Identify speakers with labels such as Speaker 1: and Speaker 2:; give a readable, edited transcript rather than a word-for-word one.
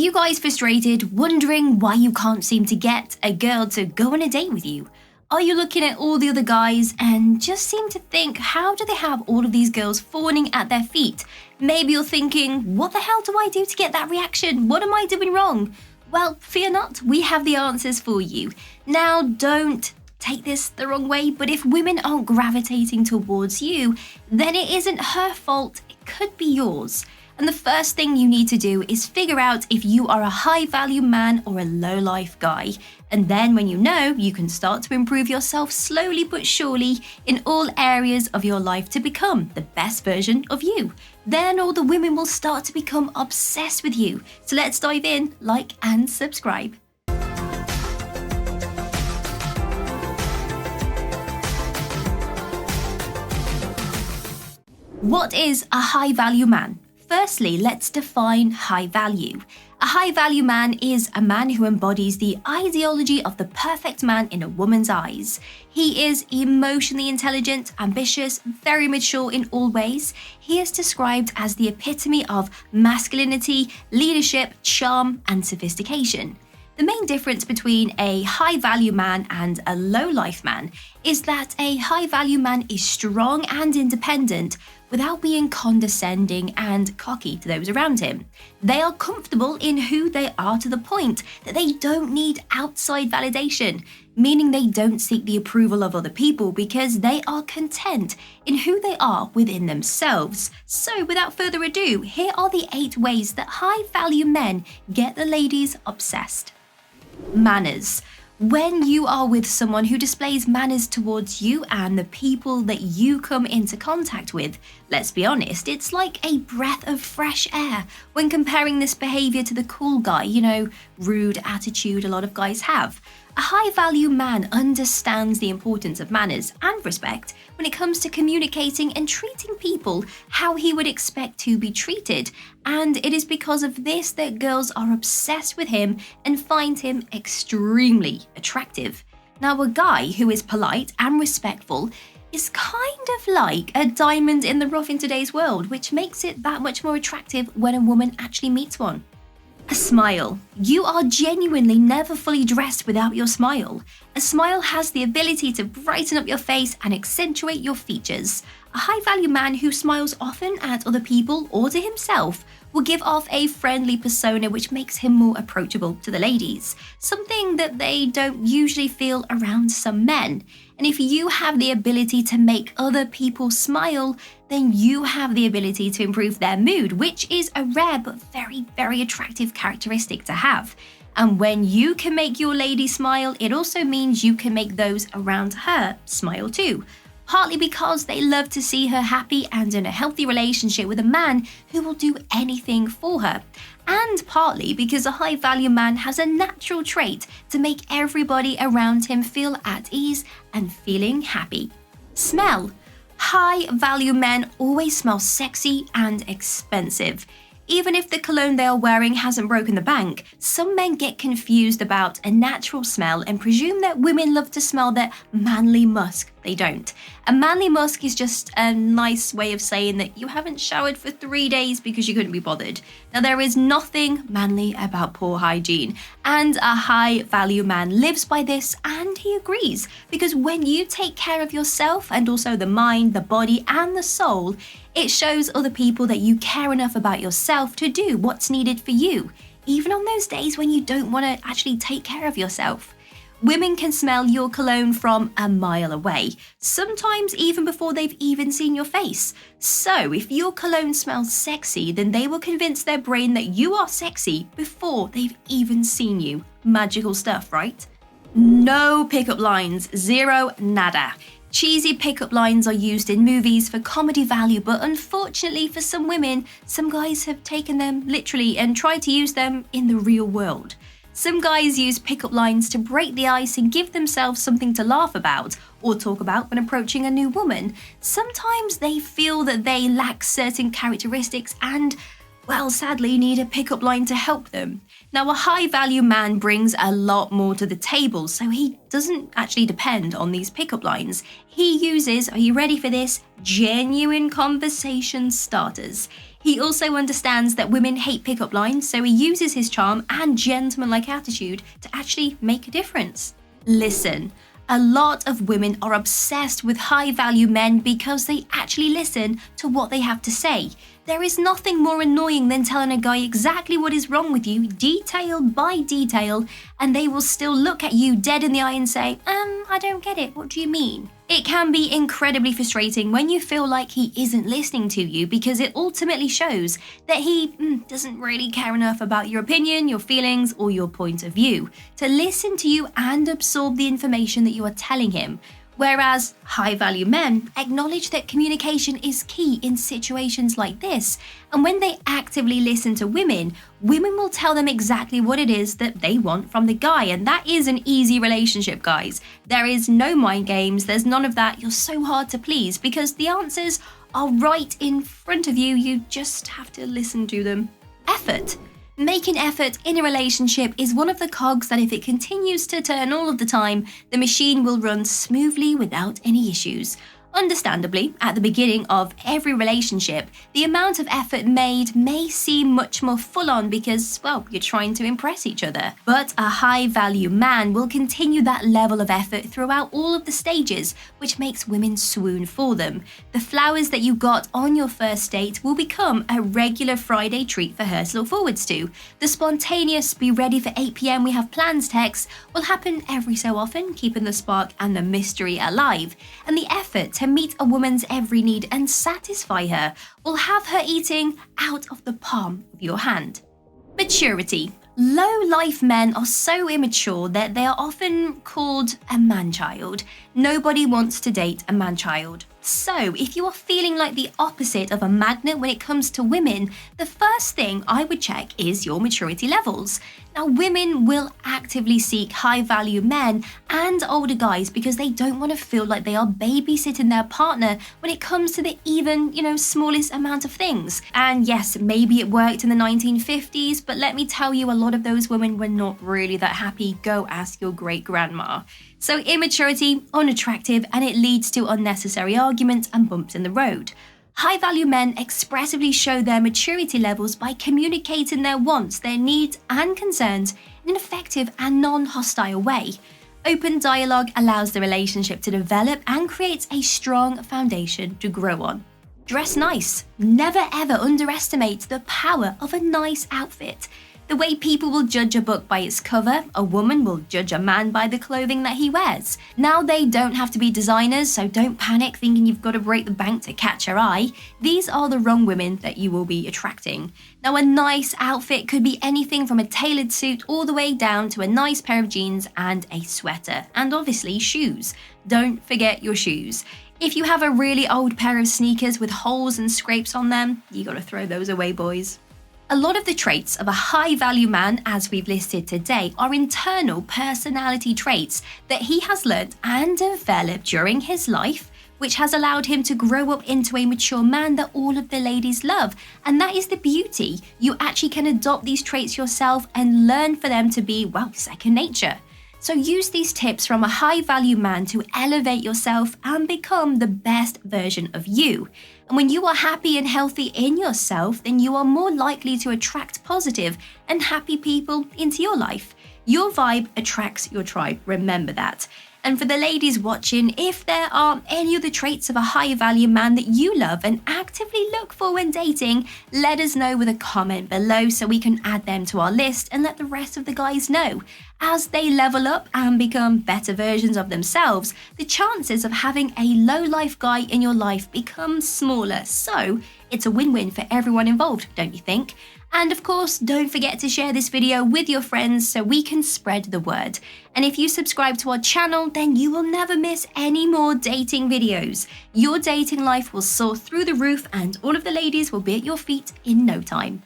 Speaker 1: you guys frustrated, wondering why you can't seem to get a girl to go on a date with you? Are you looking at all the other guys and just seem to think, how do they have all of these girls fawning at their feet? Maybe you're thinking, what the hell do I do to get that reaction? What am I doing wrong? Well, fear not, we have the answers for you. Now, don't take this the wrong way, but if women aren't gravitating towards you, then it isn't her fault, it could be yours. And the first thing you need to do is figure out if you are a high-value man or a low-life guy. And then when you know, you can start to improve yourself slowly but surely in all areas of your life to become the best version of you. Then all the women will start to become obsessed with you. So let's dive in, like and subscribe. What is a high-value man? Firstly, let's define high value. A high-value man is a man who embodies the ideology of the perfect man in a woman's eyes. He is emotionally intelligent, ambitious, very mature in all ways. He is described as the epitome of masculinity, leadership, charm, and sophistication. The main difference between a high-value man and a low-life man is that a high-value man is strong and independent without being condescending and cocky to those around him. They are comfortable in who they are to the point that they don't need outside validation, meaning they don't seek the approval of other people because they are content in who they are within themselves. So without further ado, here are the 8 ways that high-value men get the ladies obsessed. Manners. When you are with someone who displays manners towards you and the people that you come into contact with, let's be honest, it's like a breath of fresh air when comparing this behavior to the cool guy, rude attitude a lot of guys have. A high-value man understands the importance of manners and respect when it comes to communicating and treating people how he would expect to be treated. And it is because of this that girls are obsessed with him and find him extremely attractive. Now, a guy who is polite and respectful is kind of like a diamond in the rough in today's world, which makes it that much more attractive when a woman actually meets one. A smile. You are genuinely never fully dressed without your smile. A smile has the ability to brighten up your face and accentuate your features. A high-value man who smiles often at other people or to himself will give off a friendly persona which makes him more approachable to the ladies, something that they don't usually feel around some men. And if you have the ability to make other people smile, then you have the ability to improve their mood, which is a rare but very, very attractive characteristic to have. And when you can make your lady smile, it also means you can make those around her smile too. Partly because they love to see her happy and in a healthy relationship with a man who will do anything for her. And partly because a high-value man has a natural trait to make everybody around him feel at ease and feeling happy. Smell. High-value men always smell sexy and expensive. Even if the cologne they are wearing hasn't broken the bank, some men get confused about a natural smell and presume that women love to smell their manly musk. They don't. A manly musk is just a nice way of saying that you haven't showered for 3 days because you couldn't be bothered. Now, there is nothing manly about poor hygiene, and a high-value man lives by this, and he agrees, because when you take care of yourself and also the mind, the body, and the soul, it shows other people that you care enough about yourself to do what's needed for you, even on those days when you don't want to actually take care of yourself. Women can smell your cologne from a mile away, sometimes even before they've even seen your face. So if your cologne smells sexy, then they will convince their brain that you are sexy before they've even seen you. Magical stuff, right? No pickup lines, zero, nada. Cheesy pickup lines are used in movies for comedy value, but unfortunately for some women, some guys have taken them literally and tried to use them in the real world. Some guys use pickup lines to break the ice and give themselves something to laugh about or talk about when approaching a new woman. Sometimes they feel that they lack certain characteristics and, well, sadly, need a pickup line to help them. Now, a high-value man brings a lot more to the table, so he doesn't actually depend on these pickup lines. He uses, are you ready for this, genuine conversation starters. He also understands that women hate pickup lines, so he uses his charm and gentlemanlike attitude to actually make a difference. Listen. A lot of women are obsessed with high-value men because they actually listen to what they have to say. There is nothing more annoying than telling a guy exactly what is wrong with you, detail by detail, and they will still look at you dead in the eye and say, I don't get it, what do you mean? It can be incredibly frustrating when you feel like he isn't listening to you because it ultimately shows that he doesn't really care enough about your opinion, your feelings, or your point of view to listen to you and absorb the information that you are telling him. Whereas high-value men acknowledge that communication is key in situations like this, and when they actively listen to women, women will tell them exactly what it is that they want from the guy, and that is an easy relationship, guys. There is no mind games, there's none of that, you're so hard to please because the answers are right in front of you, you just have to listen to them. Effort. Making effort in a relationship is one of the cogs that if it continues to turn all of the time, the machine will run smoothly without any issues. Understandably, at the beginning of every relationship, the amount of effort made may seem much more full-on because, well, you're trying to impress each other. But a high-value man will continue that level of effort throughout all of the stages, which makes women swoon for them. The flowers that you got on your first date will become a regular Friday treat for her to look forwards to. The spontaneous "be ready for 8 p.m. we have plans" text will happen every so often, keeping the spark and the mystery alive. And the effort to meet a woman's every need and satisfy her will have her eating out of the palm of your hand. Maturity. Low-life men are so immature that they are often called a man-child. Nobody wants to date a man-child. So, if you are feeling like the opposite of a magnet when it comes to women, the first thing I would check is your maturity levels. Now, women will actively seek high-value men and older guys because they don't want to feel like they are babysitting their partner when it comes to the even, smallest amount of things. And yes, maybe it worked in the 1950s, but let me tell you, a lot of those women were not really that happy. Go ask your great-grandma. So immaturity, unattractive, and it leads to unnecessary arguments and bumps in the road. High-value men expressively show their maturity levels by communicating their wants, their needs, and concerns in an effective and non-hostile way. Open dialogue allows the relationship to develop and creates a strong foundation to grow on. Dress nice. Never ever underestimate the power of a nice outfit. The way people will judge a book by its cover, a woman will judge a man by the clothing that he wears. Now they don't have to be designers, so don't panic thinking you've got to break the bank to catch her eye. These are the wrong women that you will be attracting. Now a nice outfit could be anything from a tailored suit all the way down to a nice pair of jeans and a sweater. And obviously shoes. Don't forget your shoes. If you have a really old pair of sneakers with holes and scrapes on them, you gotta throw those away, boys. A lot of the traits of a high-value man, as we've listed today, are internal personality traits that he has learnt and developed during his life, which has allowed him to grow up into a mature man that all of the ladies love. And that is the beauty. You actually can adopt these traits yourself and learn for them to be, well, second nature. So use these tips from a high-value man to elevate yourself and become the best version of you. And when you are happy and healthy in yourself, then you are more likely to attract positive and happy people into your life. Your vibe attracts your tribe, remember that. And for the ladies watching, if there are any other traits of a high-value man that you love and actively look for when dating, let us know with a comment below so we can add them to our list and let the rest of the guys know. As they level up and become better versions of themselves, the chances of having a low-life guy in your life become smaller. So it's a win-win for everyone involved, don't you think? And of course, don't forget to share this video with your friends so we can spread the word. And if you subscribe to our channel, then you will never miss any more dating videos. Your dating life will soar through the roof and all of the ladies will be at your feet in no time.